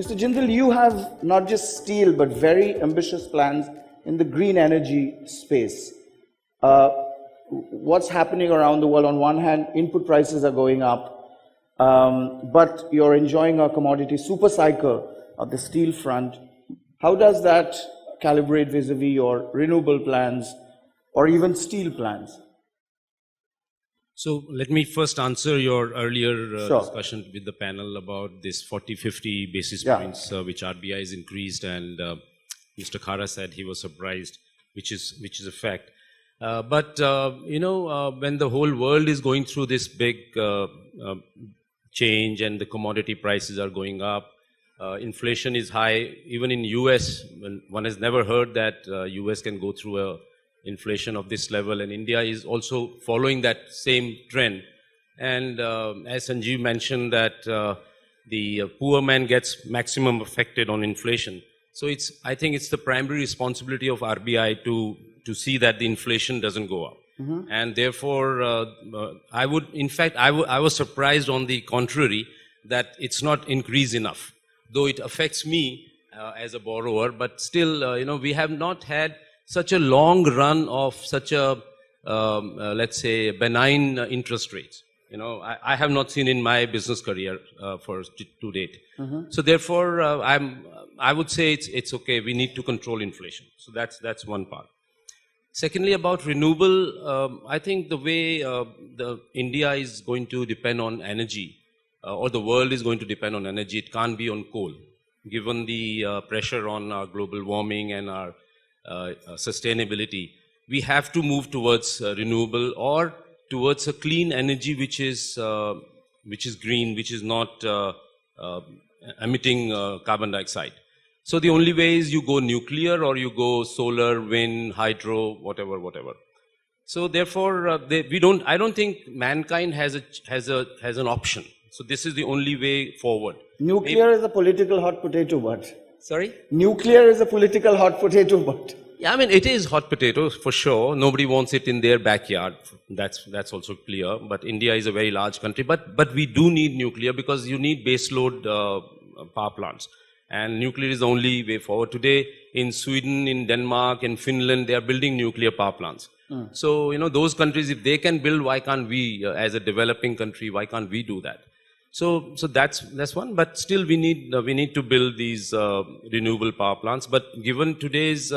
Mr. Jindal, you have not just steel, but very ambitious plans in the green energy space. What's happening around the world? On one hand, input prices are going up, but you're enjoying a commodity super cycle of the steel front. How does that calibrate vis-a-vis your renewable plans or even steel plans? So let me first answer your earlier Sure. discussion with the panel about this 40-50 basis Yeah. points which RBI has increased, and Mr. Khara said he was surprised, which is a fact. But when the whole world is going through this big change and the commodity prices are going up, inflation is high. Even in US, one has never heard that US can go through a inflation of this level, and India is also following that same trend. And as Sanjeev mentioned, that the poor man gets maximum affected on inflation. So I think it's the primary responsibility of RBI to see that the inflation doesn't go up. Mm-hmm. And therefore, I was surprised on the contrary that it's not increased enough, though it affects me as a borrower. But still, we have not had such a long run of such a, let's say, benign interest rates. I have not seen in my business career to date. Mm-hmm. So therefore, I would say it's okay. We need to control inflation. So that's one part. Secondly, about renewable, I think the way India is going to depend on energy, or the world is going to depend on energy, it can't be on coal, given the pressure on our global warming and our sustainability. We have to move towards renewable or towards a clean energy which is green, which is not emitting carbon dioxide. So the only way is you go nuclear or you go solar, wind, hydro, whatever. So therefore, I don't think mankind has an option. So this is the only way forward. Nuclear is a political hot potato, but. Sorry? Nuclear is a political hot potato, but. Yeah, I mean, it is hot potatoes for sure. Nobody wants it in their backyard. That's also clear. But India is a very large country. But we do need nuclear because you need baseload power plants. And nuclear is the only way forward. Today, in Sweden, in Denmark, in Finland, they are building nuclear power plants. Mm. So, those countries, if they can build, why can't we, as a developing country, why can't we do that? So that's one. But still, we need to build these renewable power plants. But given today's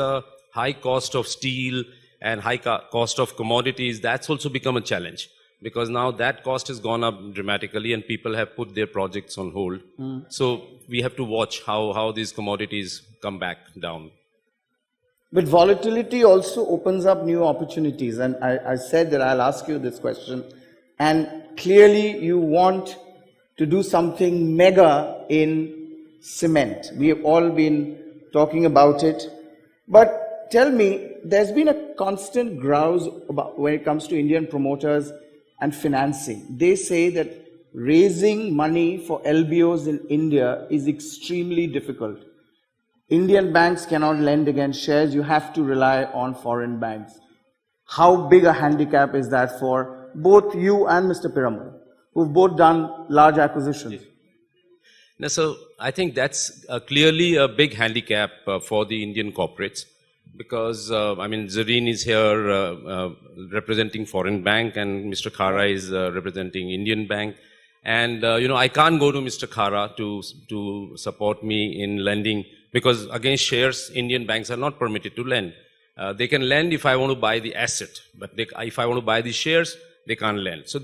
high cost of steel and high cost of commodities, that's also become a challenge. Because now that cost has gone up dramatically and people have put their projects on hold. Mm. So we have to watch how these commodities come back down. But volatility also opens up new opportunities. And I said that I'll ask you this question. And clearly you want to do something mega in cement. We have all been talking about it. But tell me, there's been a constant grouse about when it comes to Indian promoters and financing. They say that raising money for LBOs in India is extremely difficult. Indian banks cannot lend against shares. You have to rely on foreign banks. How big a handicap is that for both you and Mr. Piramal, who've both done large acquisitions? Now, so I think that's clearly a big handicap for the Indian corporates. Because, Zareen is here representing foreign bank and Mr. Khara is representing Indian bank. And, I can't go to Mr. Khara to support me in lending because against shares, Indian banks are not permitted to lend. They can lend if I want to buy the asset, but if I want to buy the shares, they can't lend. So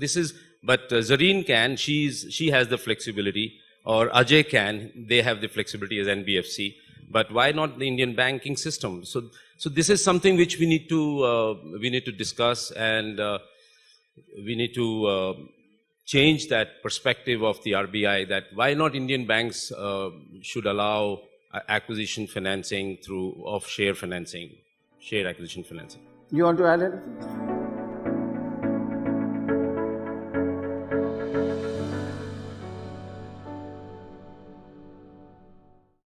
but Zareen can, she has the flexibility, or Ajay can, they have the flexibility as NBFC. But why not the Indian banking system? So this is something which we need to discuss, and we need to change that perspective of the RBI. That why not Indian banks should allow acquisition financing of share acquisition financing. You want to add anything?